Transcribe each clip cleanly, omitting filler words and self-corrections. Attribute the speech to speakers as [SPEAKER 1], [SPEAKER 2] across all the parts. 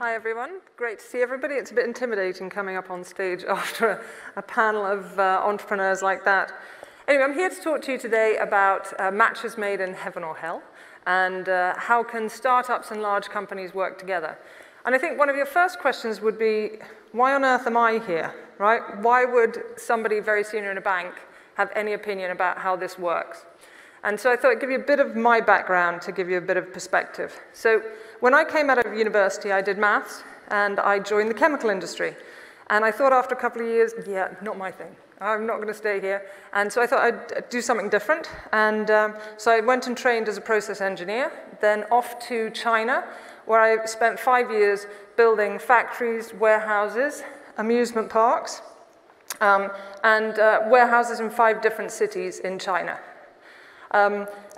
[SPEAKER 1] Hi, everyone. Great to see everybody. It's a bit intimidating coming up on stage after a panel of entrepreneurs like that. Anyway, I'm here to talk to you today about matches made in heaven or hell, and how can startups and large companies work together. And I think one of your first questions would be, why on earth am I here, right? Why would somebody very senior in a bank have any opinion about how this works? And so I thought I'd give you a bit of my background to give you a bit of perspective. So when I came out of university, I did maths, and I joined the chemical industry. And I thought after a couple of years, yeah, not my thing. I'm not going to stay here. And so I thought I'd do something different. And so I went and trained as a process engineer, then off to China, where I spent 5 years building factories, warehouses, amusement parks, and warehouses in 5 different cities in China.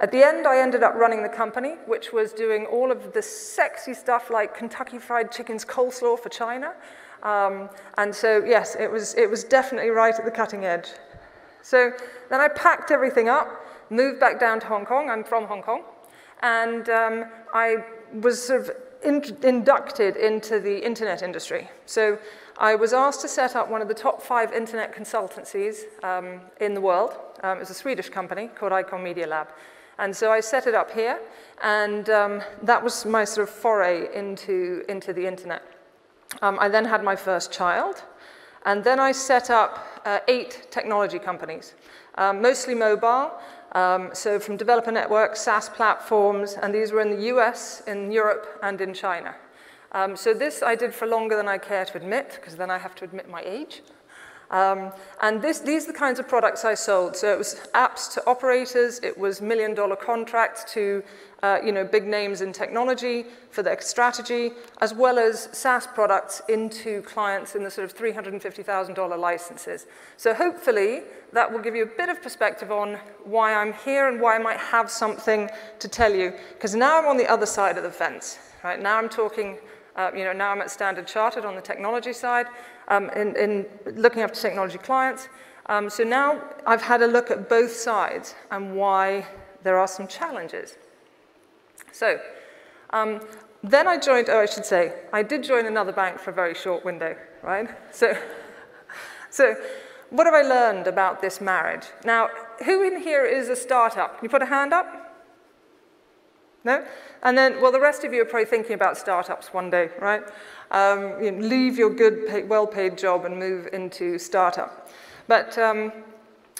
[SPEAKER 1] At the end, I ended up running the company, which was doing all of the sexy stuff like Kentucky Fried Chicken's coleslaw for China. And so, yes, it was definitely right at the cutting edge. So then I packed everything up, moved back down to Hong Kong. I'm from Hong Kong. And I was sort of inducted into the internet industry. So I was asked to set up one of the top 5 internet consultancies in the world. It was a Swedish company called Icon Media Lab. And so I set it up here, and that was my sort of foray into the internet. I then had my first child, and then I set up 8 technology companies, mostly mobile, so from developer networks, SaaS platforms, and these were in the US, in Europe, and in China. So this I did for longer than I care to admit, because then I have to admit my age. And these are the kinds of products I sold. So it was apps to operators, it was million-dollar contracts to big names in technology for their strategy, as well as SaaS products into clients in the sort of $350,000 licenses. So hopefully that will give you a bit of perspective on why I'm here and why I might have something to tell you. Because now I'm on the other side of the fence. Right? Now I'm talking, now I'm at Standard Chartered on the technology side, in looking after technology clients. So now I've had a look at both sides and why there are some challenges. So then I joined, I did join another bank for a very short window, right? So what have I learned about this marriage? Now, who in here is a startup? Can you put a hand up? No? And then, well, the rest of you are probably thinking about startups one day, right? Leave your good, well-paid job and move into startup. But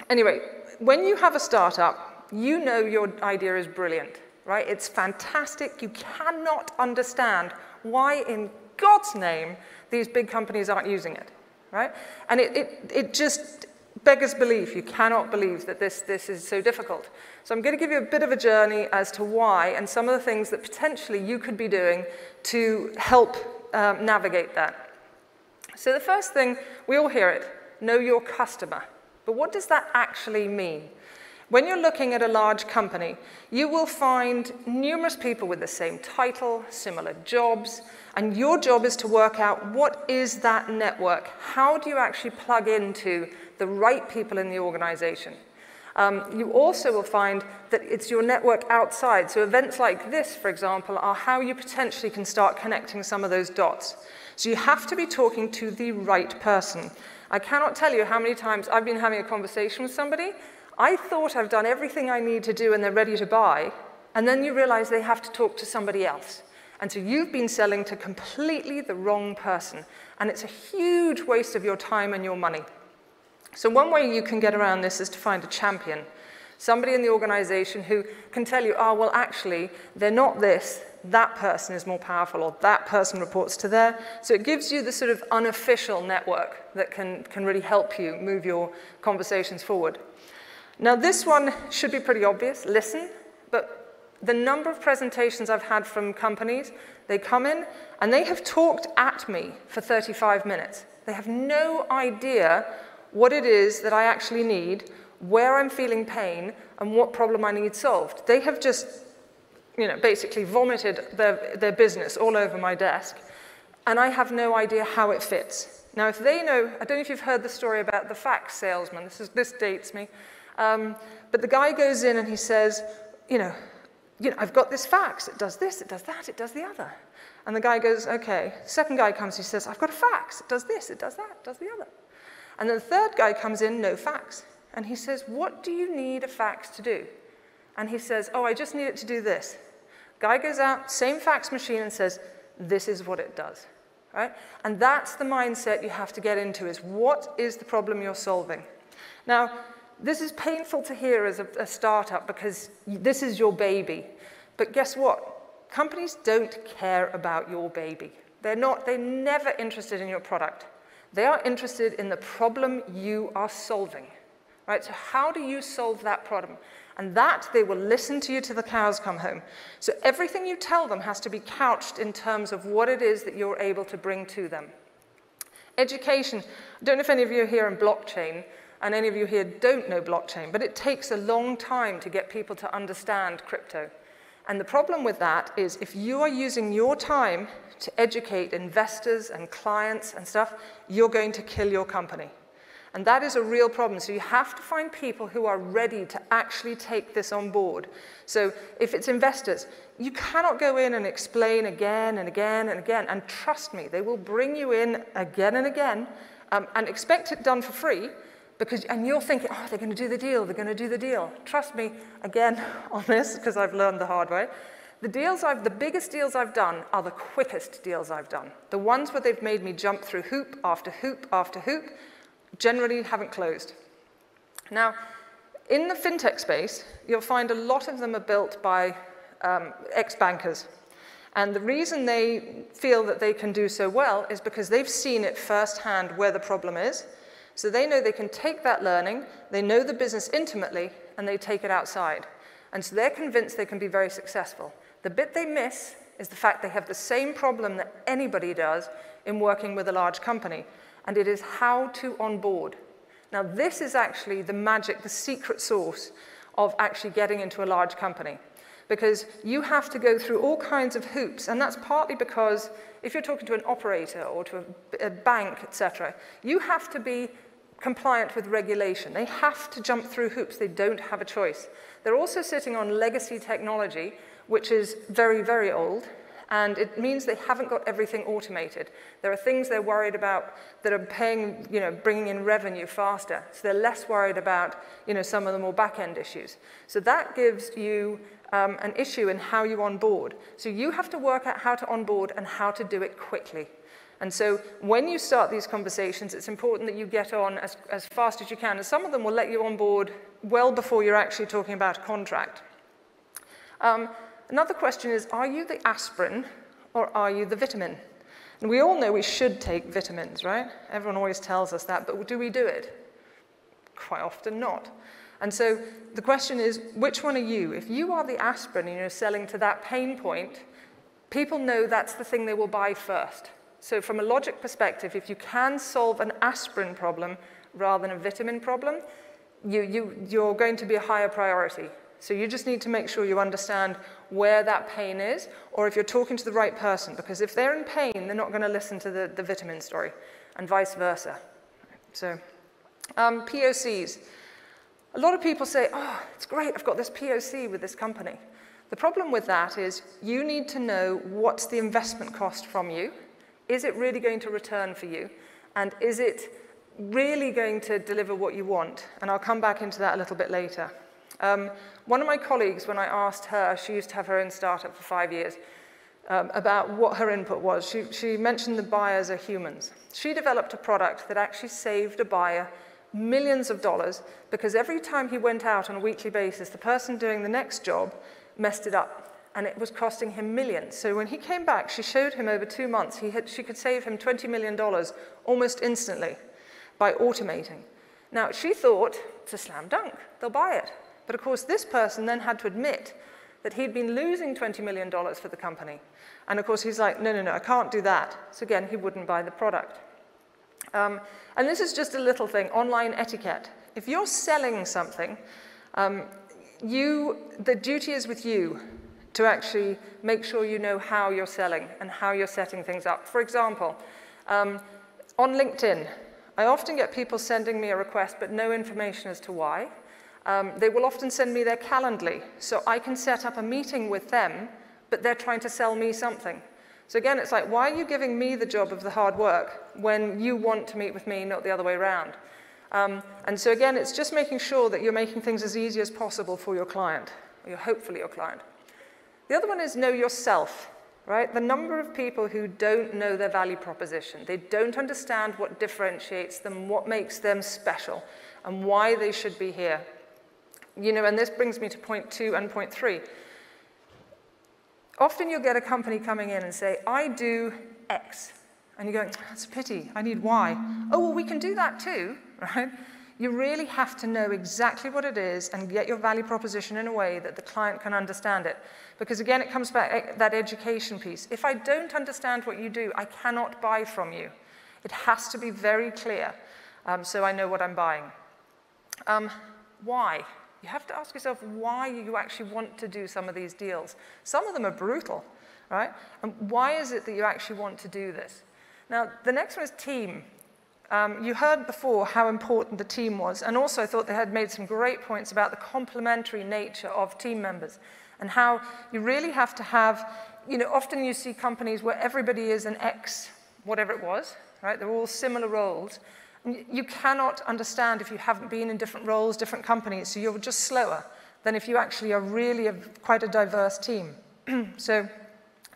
[SPEAKER 1] anyway, when you have a startup, you know your idea is brilliant, right? It's fantastic. You cannot understand why in God's name these big companies aren't using it, right? And it just beggars belief. You cannot believe that this is so difficult. So I'm going to give you a bit of a journey as to why and some of the things that potentially you could be doing to help navigate that. So the first thing, we all hear it, know your customer. But what does that actually mean? When you're looking at a large company, you will find numerous people with the same title, similar jobs, and your job is to work out what is that network? How do you actually plug into the right people in the organization? You also will find that it's your network outside. So events like this, for example, are how you potentially can start connecting some of those dots. So you have to be talking to the right person. I cannot tell you how many times I've been having a conversation with somebody. I thought I've done everything I need to do and they're ready to buy, and then you realize they have to talk to somebody else. And so you've been selling to completely the wrong person, and it's a huge waste of your time and your money. So one way you can get around this is to find a champion, somebody in the organization who can tell you, oh, well, actually, they're not this, that person is more powerful, or that person reports to there. So it gives you the sort of unofficial network that can really help you move your conversations forward. Now, this one should be pretty obvious, listen, but the number of presentations I've had from companies, they come in and they have talked at me for 35 minutes. They have no idea what it is that I actually need, where I'm feeling pain, and what problem I need solved. They have just, basically vomited their business all over my desk, and I have no idea how it fits. Now, if they know, I don't know if you've heard the story about the fax salesman. This dates me. But the guy goes in and he says, I've got this fax. It does this, it does that, it does the other. And the guy goes, okay. Second guy comes, he says, I've got a fax. It does this, it does that, it does the other. And then the third guy comes in, no fax. And he says, what do you need a fax to do? And he says, oh, I just need it to do this. Guy goes out, same fax machine, and says, this is what it does. Right? And that's the mindset you have to get into, is what is the problem you're solving? Now, this is painful to hear as a startup because this is your baby. But guess what? Companies don't care about your baby. They're never interested in your product. They are interested in the problem you are solving. Right? So how do you solve that problem? And that, they will listen to you till the cows come home. So everything you tell them has to be couched in terms of what it is that you're able to bring to them. Education. I don't know if any of you are here in blockchain, and any of you here don't know blockchain, but it takes a long time to get people to understand crypto. And the problem with that is if you are using your time to educate investors and clients and stuff, you're going to kill your company. And that is a real problem. So you have to find people who are ready to actually take this on board. So if it's investors, you cannot go in and explain again and again and again. And trust me, they will bring you in again and again and expect it done for free. And you're thinking, oh, they're going to do the deal, they're going to do the deal. Trust me, again, on this, because I've learned the hard way. The biggest deals I've done are the quickest deals I've done. The ones where they've made me jump through hoop after hoop after hoop, generally haven't closed. Now, in the fintech space, you'll find a lot of them are built by ex-bankers. And the reason they feel that they can do so well is because they've seen it firsthand where the problem is. So they know they can take that learning, they know the business intimately, and they take it outside. And so they're convinced they can be very successful. The bit they miss is the fact they have the same problem that anybody does in working with a large company, and it is how to onboard. Now, this is actually the magic, the secret sauce of actually getting into a large company, because you have to go through all kinds of hoops, and that's partly because if you're talking to an operator or to a bank, etc., you have to be compliant with regulation. They have to jump through hoops. They don't have a choice. They're also sitting on legacy technology, which is very, very old, and it means they haven't got everything automated. There are things they're worried about that are bringing in revenue faster. So they're less worried about, some of the more back-end issues. So that gives you an issue in how you onboard. So you have to work out how to onboard and how to do it quickly. And so when you start these conversations, it's important that you get on as fast as you can. And some of them will let you on board well before you're actually talking about a contract. Another question is, are you the aspirin or are you the vitamin? And we all know we should take vitamins, right? Everyone always tells us that, but do we do it? Quite often not. And so the question is, which one are you? If you are the aspirin and you're selling to that pain point, people know that's the thing they will buy first. So from a logic perspective, if you can solve an aspirin problem rather than a vitamin problem, you're going to be a higher priority. So you just need to make sure you understand where that pain is, or if you're talking to the right person, because if they're in pain, they're not going to listen to the vitamin story, and vice versa. So POCs. A lot of people say, oh, it's great, I've got this POC with this company. The problem with that is you need to know what's the investment cost from you. Is it really going to return for you? And is it really going to deliver what you want? And I'll come back into that a little bit later. One of my colleagues, when I asked her, she used to have her own startup for 5 years, about what her input was. She mentioned the buyers are humans. She developed a product that actually saved a buyer millions of dollars because every time he went out on a weekly basis, the person doing the next job messed it up. And it was costing him millions. So when he came back, she showed him over 2 months, she could save him $20 million almost instantly by automating. Now, she thought, it's a slam dunk, they'll buy it. But of course, this person then had to admit that he'd been losing $20 million for the company. And of course, he's like, no, I can't do that. So again, he wouldn't buy the product. And this is just a little thing, online etiquette. If you're selling something, the duty is with you to actually make sure you know how you're selling and how you're setting things up. For example, on LinkedIn, I often get people sending me a request but no information as to why. They will often send me their Calendly, so I can set up a meeting with them, but they're trying to sell me something. So again, it's like, why are you giving me the job of the hard work when you want to meet with me, not the other way around? And so again, it's just making sure that you're making things as easy as possible for your client, or hopefully your client. The other one is know yourself, right? The number of people who don't know their value proposition, they don't understand what differentiates them, what makes them special, and why they should be here. You know, and this brings me to point 2 and point 3. Often you'll get a company coming in and say, I do X. And you're going, that's a pity, I need Y. Oh, well, we can do that too, right? You really have to know exactly what it is and get your value proposition in a way that the client can understand it. Because again, it comes back that education piece. If I don't understand what you do, I cannot buy from you. It has to be very clear so I know what I'm buying. Why? You have to ask yourself why you actually want to do some of these deals. Some of them are brutal, right? And why is it that you actually want to do this? Now, the next one is team. You heard before how important the team was, and also I thought they had made some great points about the complementary nature of team members and how you really have to have, you know, often you see companies where everybody is an X, whatever it was, right? They're all similar roles. And you cannot understand if you haven't been in different roles, different companies, so you're just slower than if you actually are really quite a diverse team. So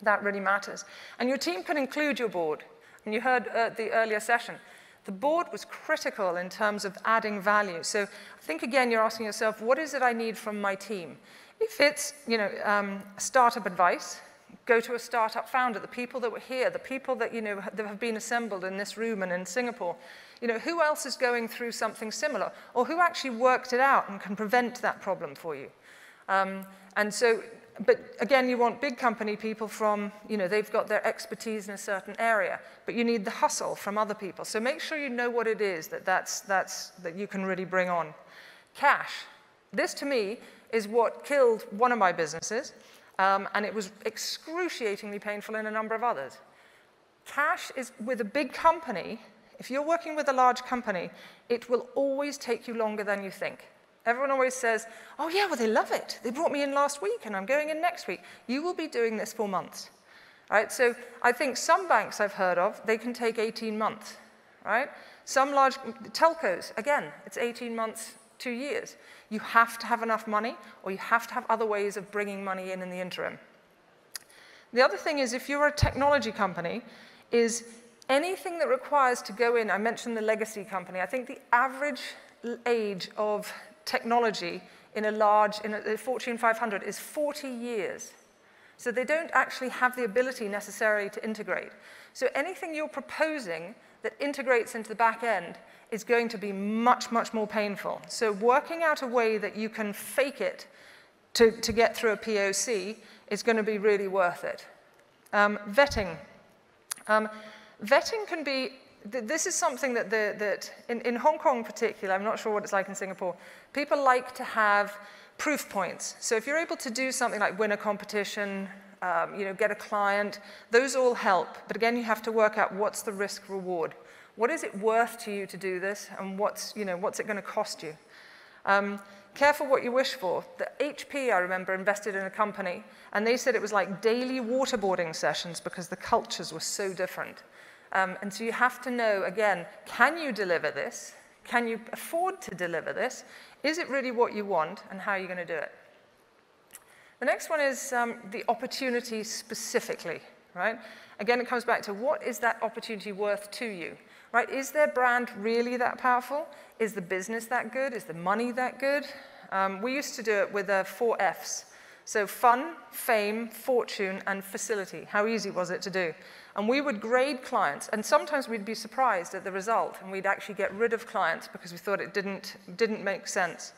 [SPEAKER 1] that really matters. And your team can include your board. And you heard the earlier session. The board was critical in terms of adding value. So I think, again, you're asking yourself, what is it I need from my team? If it's, you know, startup advice, go to a startup founder, the people that were here, the people that, you know, that have been assembled in this room and in Singapore. You know, who else is going through something similar? Or who actually worked it out and can prevent that problem for you? And so, but again, you want big company people from, you know, they've got their expertise in a certain area, but you need the hustle from other people. So make sure you know what it is that you can really bring on. Cash. This, to me, is what killed one of my businesses, and it was excruciatingly painful in a number of others. Cash is, with a big company, if you're working with a large company, it will always take you longer than you think. Everyone always says, oh yeah, well, they love it. They brought me in last week and I'm going in next week. You will be doing this for months, right? So I think some banks I've heard of, they can take 18 months, right? Some large telcos, again, it's 18 months, 2 years. You have to have enough money or you have to have other ways of bringing money in the interim. The other thing is if you're a technology company, is anything that requires to go in, I mentioned the legacy company, I think the average age of technology in a Fortune 500 is 40 years. So they don't actually have the ability necessarily to integrate. So anything you're proposing that integrates into the back end is going to be much, much more painful. So working out a way that you can fake it to get through a POC is going to be really worth it. Vetting. Vetting can be, this is something that in Hong Kong in particular, I'm not sure what it's like in Singapore, people like to have proof points. So if you're able to do something like win a competition, you know, get a client, those all help. But again, you have to work out what's the risk reward. What is it worth to you to do this, and what's it going to cost you? Careful what you wish for. The HP, I remember, invested in a company, and they said it was like daily waterboarding sessions because the cultures were so different. And so you have to know, again, can you deliver this? Can you afford to deliver this? Is it really what you want, and how are you going to do it? The next one is the opportunity specifically, right? Again, it comes back to what is that opportunity worth to you, right? Is their brand really that powerful? Is the business that good? Is the money that good? We used to do it with 4 Fs. So fun, fame, fortune, and facility. How easy was it to do? And we would grade clients, and sometimes we'd be surprised at the result, and we'd actually get rid of clients because we thought it didn't make sense.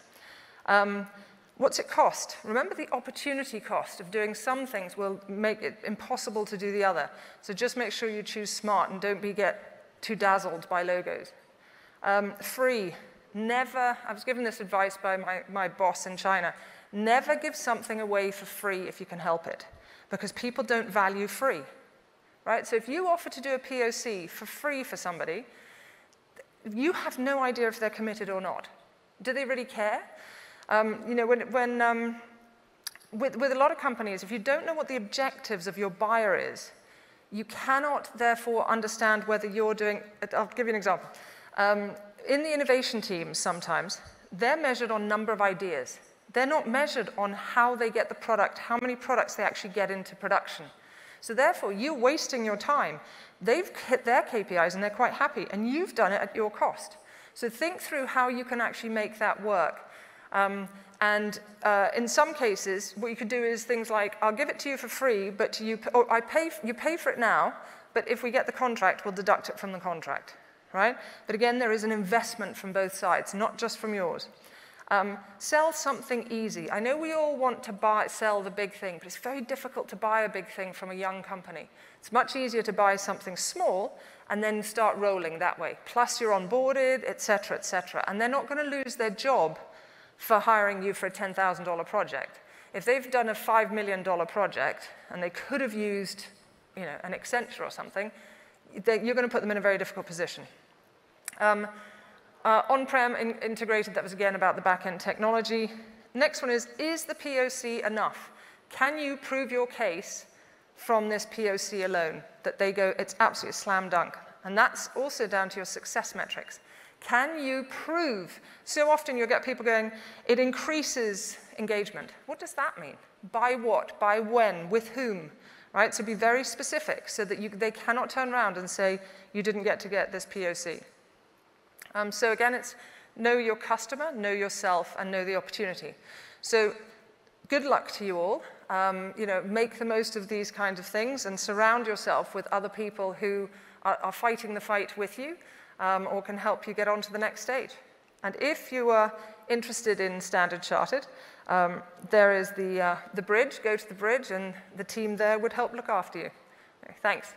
[SPEAKER 1] What's it cost? Remember, the opportunity cost of doing some things will make it impossible to do the other. So just make sure you choose smart and don't get too dazzled by logos. Free. Never, I was given this advice by my boss in China, never give something away for free if you can help it, because people don't value free. Right? So if you offer to do a POC for free for somebody, you have no idea if they're committed or not. Do they really care? With a lot of companies, if you don't know what the objectives of your buyer is, you cannot therefore understand whether you're doing, I'll give you an example. In the innovation teams sometimes, they're measured on number of ideas. They're not measured on how they get the product, how many products they actually get into production. So therefore, you're wasting your time. They've hit their KPIs and they're quite happy, and you've done it at your cost. So think through how you can actually make that work. In some cases, what you could do is things like, I'll give it to you for free, but you pay for it now, but if we get the contract, we'll deduct it from the contract, right? But again, there is an investment from both sides, not just from yours. Sell something easy. I know we all want to sell the big thing, but it's very difficult to buy a big thing from a young company. It's much easier to buy something small and then start rolling that way. Plus you're onboarded, et cetera, and they're not going to lose their job for hiring you for a $10,000 project. If they've done a $5 million project and they could have used, an Accenture or something, you're going to put them in a very difficult position. On-prem integrated, that was again about the back-end technology. Next one is the POC enough? Can you prove your case from this POC alone? That they go, it's absolutely a slam dunk. And that's also down to your success metrics. Can you prove? So often you'll get people going, it increases engagement. What does that mean? By what? By when? With whom? Right? So be very specific so that they cannot turn around and say, you didn't get this POC. So again, it's know your customer, know yourself, and know the opportunity. So good luck to you all. Make the most of these kinds of things and surround yourself with other people who are fighting the fight with you or can help you get on to the next stage. And if you are interested in Standard Chartered, there is the bridge. Go to the bridge, and the team there would help look after you. Thanks.